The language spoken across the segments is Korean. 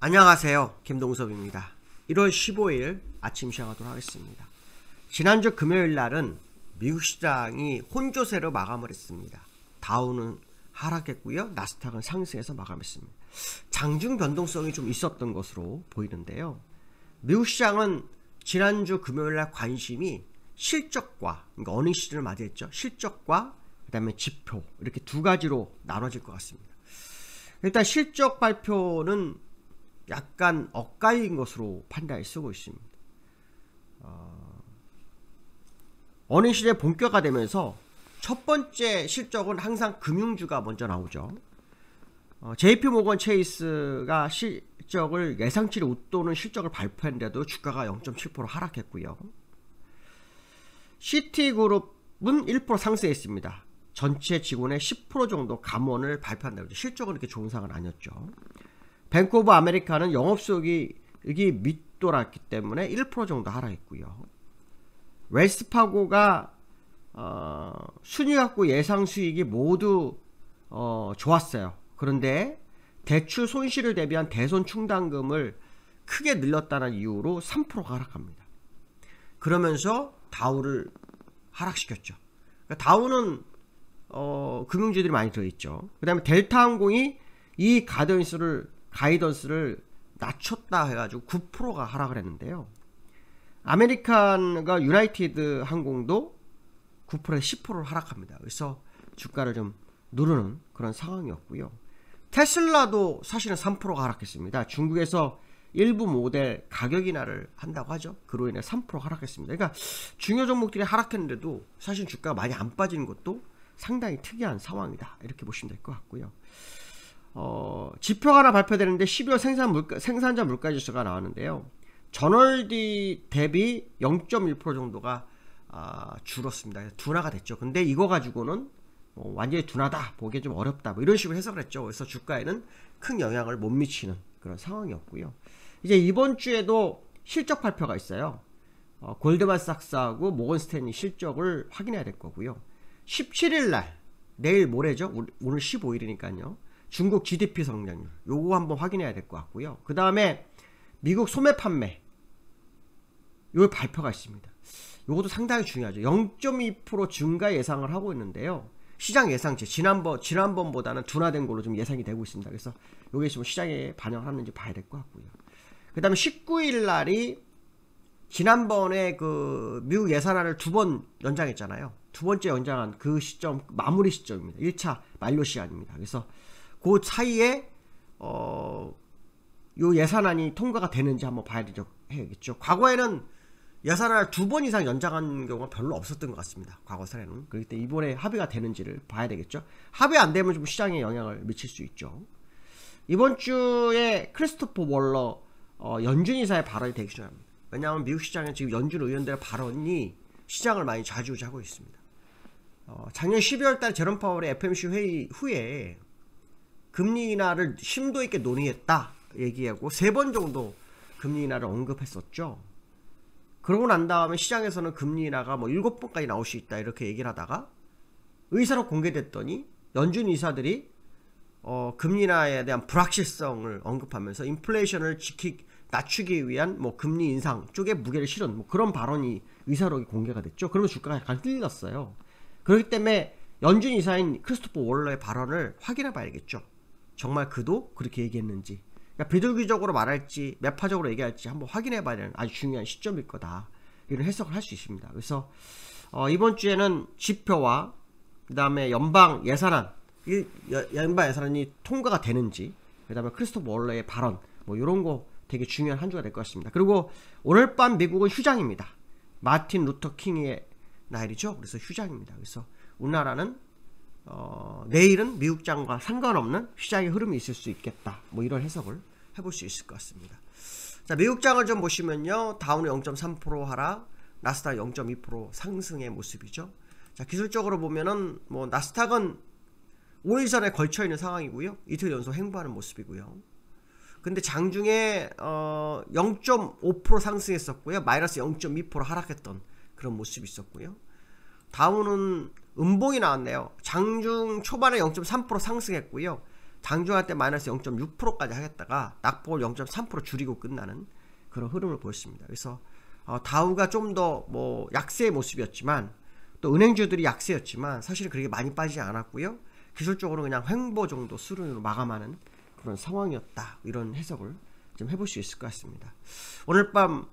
안녕하세요. 김동섭입니다. 1월 15일 아침 시작하도록 하겠습니다. 지난주 금요일 날은 미국 시장이 혼조세로 마감을 했습니다. 다우는 하락했고요. 나스닥은 상승해서 마감했습니다. 장중 변동성이 좀 있었던 것으로 보이는데요. 미국 시장은 지난주 금요일 날 관심이 실적과, 그러니까 어닝 시즌을 맞이했죠. 실적과 그 다음에 지표, 이렇게 두 가지로 나눠질 것 같습니다. 일단 실적 발표는 약간 엇갈린 것으로 판단을 쓰고 있습니다. 어닝 시즌에 본격화되면서 첫 번째 실적은 항상 금융주가 먼저 나오죠. JP모건 체이스가 실적을 예상치를 웃도는 실적을 발표했는데도 주가가 0.7% 하락했고요. 시티그룹은 1% 상승했습니다. 전체 직원의 10% 정도 감원을 발표한다고 했죠. 실적은 이렇게 좋은 상은 아니었죠. 뱅크 오브 아메리카는 영업수익이 밑돌았기 때문에 1% 정도 하락했고요. 웰스파고가 순이익과 예상 수익이 모두 좋았어요. 그런데 대출 손실을 대비한 대손 충당금을 크게 늘렸다는 이유로 3%가 하락합니다. 그러면서 다우를 하락시켰죠. 그러니까 다우는 금융주들이 많이 들어있죠. 그 다음에 델타항공이 이 가이던스를 낮췄다 해가지고 9%가 하락을 했는데요. 아메리칸과 유나이티드 항공도 9%에서 10%를 하락합니다. 그래서 주가를 좀 누르는 그런 상황이었고요. 테슬라도 사실은 3%가 하락했습니다. 중국에서 일부 모델 가격 인하를 한다고 하죠. 그로 인해 3% 하락했습니다. 그러니까 중요 종목들이 하락했는데도 사실 주가가 많이 안 빠지는 것도 상당히 특이한 상황이다. 이렇게 보시면 될 것 같고요. 지표가 하나 발표되는데 12월 생산자 물가지수가 나왔는데요. 전월 대비 0.1% 정도가 줄었습니다. 둔화가 됐죠. 근데 이거 가지고는 완전히 둔화다 보기 좀 어렵다 이런 식으로 해석을 했죠. 그래서 주가에는 큰 영향을 못 미치는 그런 상황이었고요. 이제 이번 주에도 실적 발표가 있어요. 골드만삭스하고 모건스탠리 실적을 확인해야 될 거고요. 17일 날, 내일 모레죠. 오늘 15일이니까요. 중국 GDP 성장률 요거 한번 확인해야 될 것 같고요. 그 다음에 미국 소매 판매 요 발표가 있습니다. 요것도 상당히 중요하죠. 0.2% 증가 예상을 하고 있는데요. 시장 예상치 지난번보다는 둔화된 걸로 좀 예상이 되고 있습니다. 그래서 요게 지금 시장에 반영을 하는지 봐야 될 것 같고요. 그 다음에 19일 날이 지난번에 그 미국 예산안을 2번 연장했잖아요. 두 번째 연장한 그 시점 마무리 시점입니다. 1차 만료 시간입니다. 그래서 그 사이에 요 예산안이 통과가 되는지 한번 봐야 되겠죠. 과거에는 예산안을 2번 이상 연장한 경우가 별로 없었던 것 같습니다. 과거 사례는. 그렇기 때문에 이번에 합의가 되는지를 봐야 되겠죠. 합의 안 되면 좀 시장에 영향을 미칠 수 있죠. 이번 주에 크리스토퍼 월러 연준 이사의 발언이 되게 중요합니다. 왜냐하면 미국 시장에 지금 연준 의원들의 발언이 시장을 많이 좌지우지하고 있습니다. 작년 12월 달 제롬 파월의 FOMC 회의 후에 금리 인하를 심도 있게 논의했다 얘기하고 3번 정도 금리 인하를 언급했었죠. 그러고 난 다음에 시장에서는 금리 인하가 7번까지 나올 수 있다 이렇게 얘기를 하다가 의사로 공개됐더니 연준 이사들이 금리 인하에 대한 불확실성을 언급하면서 인플레이션을 낮추기 위한 금리 인상 쪽에 무게를 실은 그런 발언이 의사록이 공개가 됐죠. 그러면 주가가 약간 흔들렸어요. 그렇기 때문에 연준 이사인 크리스토퍼 월러의 발언을 확인해 봐야겠죠. 정말 그도 그렇게 얘기했는지. 그러니까 비둘기적으로 말할지 매파적으로 얘기할지 한번 확인해 봐야 되는 아주 중요한 시점일 거다. 이런 해석을 할 수 있습니다. 그래서 이번 주에는 지표와 그 다음에 연방 예산안 연방 예산안이 통과가 되는지, 그 다음에 크리스토퍼 월러의 발언 이런 거 되게 중요한 한 주가 될 것 같습니다. 그리고 오늘 밤 미국은 휴장입니다. 마틴 루터 킹의 날이죠. 그래서 휴장입니다. 그래서 우리나라는 내일은 미국장과 상관없는 시장의 흐름이 있을 수 있겠다. 이런 해석을 해볼 수 있을 것 같습니다. 자, 미국장을 좀 보시면요. 다우는 0.3% 하락, 나스닥 0.2% 상승의 모습이죠. 자, 기술적으로 보면은 나스닥은 5일 전에 걸쳐 있는 상황이고요. 이틀 연속 횡보하는 모습이고요. 근데 장중에 0.5% 상승했었고요. 마이너스 0.2% 하락했던 그런 모습이 있었고요. 다우는 음봉이 나왔네요. 장중 초반에 0.3% 상승했고요. 장중할 때 마이너스 0.6%까지 하겠다가 낙폭을 0.3% 줄이고 끝나는 그런 흐름을 보였습니다. 그래서 다우가 좀 더 뭐 약세의 모습이었지만 또 은행주들이 약세였지만 사실은 그렇게 많이 빠지지 않았고요. 기술적으로 그냥 횡보 정도 수준으로 마감하는 그런 상황이었다. 이런 해석을 좀 해볼 수 있을 것 같습니다. 오늘 밤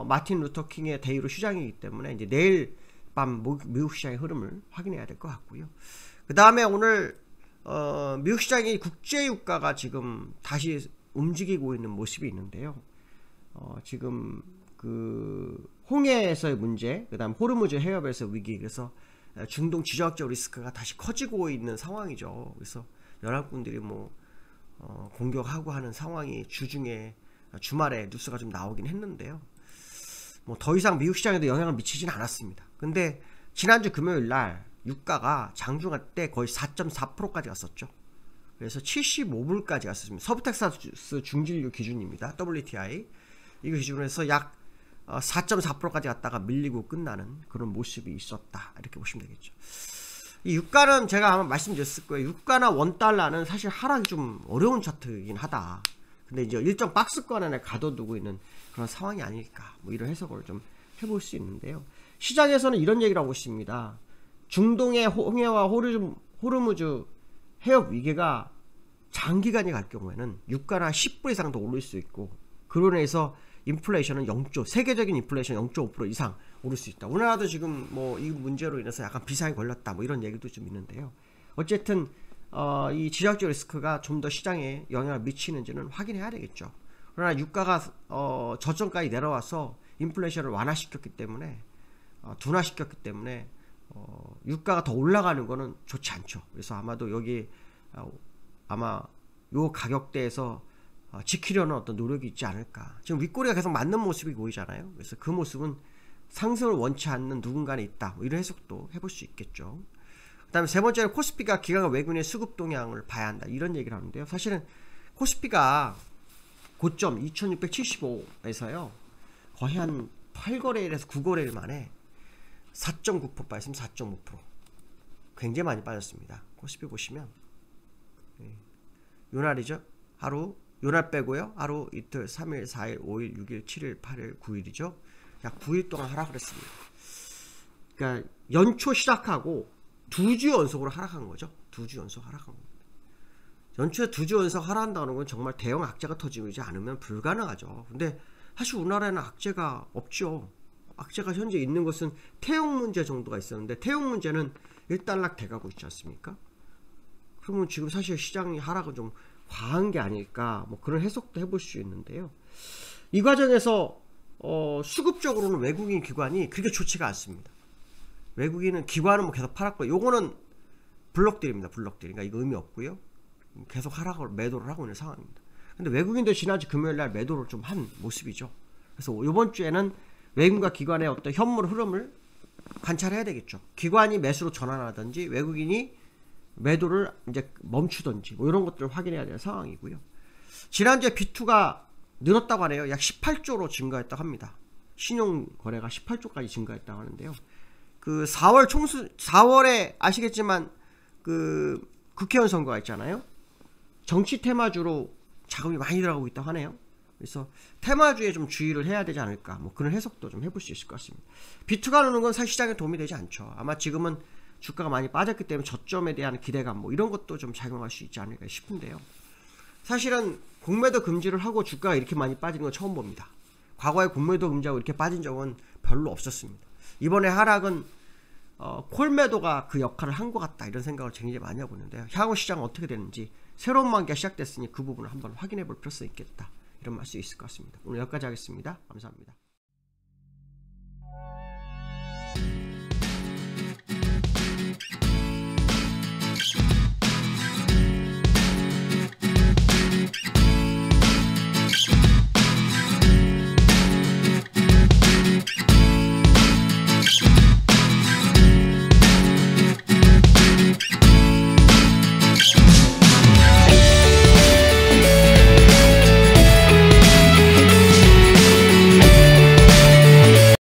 마틴 루터 킹의 데이로 휴장이기 때문에 이제 내일 밤 미국 시장의 흐름을 확인해야 될 것 같고요. 그 다음에 오늘 미국 시장의 국제 유가가 지금 다시 움직이고 있는 모습이 있는데요. 지금 그 홍해에서의 문제, 그 다음 호르무즈 해협에서 위기, 그래서 중동 지정학적 리스크가 다시 커지고 있는 상황이죠. 그래서 연합군들이 뭐 공격하고 하는 상황이 주중에 주말에 뉴스가 좀 나오긴 했는데요. 뭐 더 이상 미국 시장에도 영향을 미치진 않았습니다. 근데 지난주 금요일 날 유가가 장중할 때 거의 4.4%까지 갔었죠. 그래서 75불까지 갔었습니다. 서부텍사스 중진류 기준입니다. WTI 이거 기준으로 해서 약 4.4%까지 갔다가 밀리고 끝나는 그런 모습이 있었다. 이렇게 보시면 되겠죠. 이 유가는 제가 아마 말씀드렸을 거예요. 유가나 원달러는 사실 하락이 좀 어려운 차트이긴 하다. 근데 이제 일정 박스권 안에 가둬두고 있는 그런 상황이 아닐까. 뭐 이런 해석을 좀 해볼 수 있는데요. 시장에서는 이런 얘기를 하고 있습니다. 중동의 홍해와 호르무즈 해협 위기가 장기간이 갈 경우에는 유가는 한 10불 이상 더 오를 수 있고, 그로 인해서 인플레이션은 세계적인 인플레이션 0.5% 이상 오를 수 있다. 우리나라도 지금 뭐 이 문제로 인해서 약간 비상이 걸렸다. 뭐 이런 얘기도 좀 있는데요. 어쨌든 이 지정학적 리스크가 좀 더 시장에 영향을 미치는지는 확인해야 되겠죠. 그러나 유가가 저점까지 내려와서 인플레이션을 완화시켰기 때문에 둔화시켰기 때문에 유가가 더 올라가는 거는 좋지 않죠. 그래서 아마도 여기 아마 요 가격대에서 지키려는 어떤 노력이 있지 않을까. 지금 윗꼬리가 계속 맞는 모습이 보이잖아요. 그래서 그 모습은 상승을 원치 않는 누군가는 있다. 뭐 이런 해석도 해볼 수 있겠죠. 그 다음에 세 번째는 코스피가 기관과 외국인의 수급 동향을 봐야 한다. 이런 얘기를 하는데요. 사실은 코스피가 고점 2675에서요. 거의 한 8거래일에서 9거래일 만에 4.9% 빠졌습니다. 4.5%. 굉장히 많이 빠졌습니다. 코스피 보시면 요날이죠. 하루 요날 빼고요. 하루, 이틀, 3일, 4일, 5일, 6일, 7일, 8일, 9일이죠. 약 9일 동안 하락을 했습니다. 그러니까 연초 시작하고 2주 연속으로 하락한 거죠. 2주 연속 하락한 겁니다. 연초에 2주 연속 하락한다는 건 정말 대형 악재가 터지지 않으면 불가능하죠. 근데 사실 우리나라에는 악재가 없죠. 악재가 현재 있는 것은 태용 문제 정도가 있었는데, 태용 문제는 일단락 돼가고 있지 않습니까? 그러면 지금 사실 시장이 하락은 좀 과한 게 아닐까, 뭐 그런 해석도 해볼 수 있는데요. 이 과정에서 수급적으로는 외국인 기관이 그렇게 좋지가 않습니다. 외국인은 기관은 뭐 계속 팔았고, 요거는 블록들입니다. 블록들. 그러니까 이거 의미 없고요. 계속 하락을 매도를 하고 있는 상황입니다. 근데 외국인도 지난주 금요일 날 매도를 좀 한 모습이죠. 그래서 이번 주에는 외국인과 기관의 어떤 현물 흐름을 관찰해야 되겠죠. 기관이 매수로 전환하든지 외국인이 매도를 이제 멈추든지 뭐 이런 것들을 확인해야 되는 상황이고요. 지난주에 B2가 늘었다고 하네요. 약 18조로 증가했다고 합니다. 신용 거래가 18조까지 증가했다고 하는데요. 그 4월에 아시겠지만 그 국회의원 선거가 있잖아요. 정치 테마주로 자금이 많이 들어가고 있다고 하네요. 그래서 테마주에 좀 주의를 해야 되지 않을까, 뭐 그런 해석도 좀 해볼 수 있을 것 같습니다. B2가 오르는 건 사실 시장에 도움이 되지 않죠. 아마 지금은 주가가 많이 빠졌기 때문에 저점에 대한 기대감 뭐 이런 것도 좀 작용할 수 있지 않을까 싶은데요. 사실은 공매도 금지를 하고 주가가 이렇게 많이 빠지는 건 처음 봅니다. 과거에 공매도 금지하고 이렇게 빠진 적은 별로 없었습니다. 이번에 하락은 콜매도가 그 역할을 한 것 같다, 이런 생각을 굉장히 많이 하고 있는데요. 향후 시장은 어떻게 되는지 새로운 만기가 시작됐으니 그 부분을 한번 확인해 볼 필요성이 있겠다, 이런 말 수 있을 것 같습니다. 오늘 여기까지 하겠습니다. 감사합니다.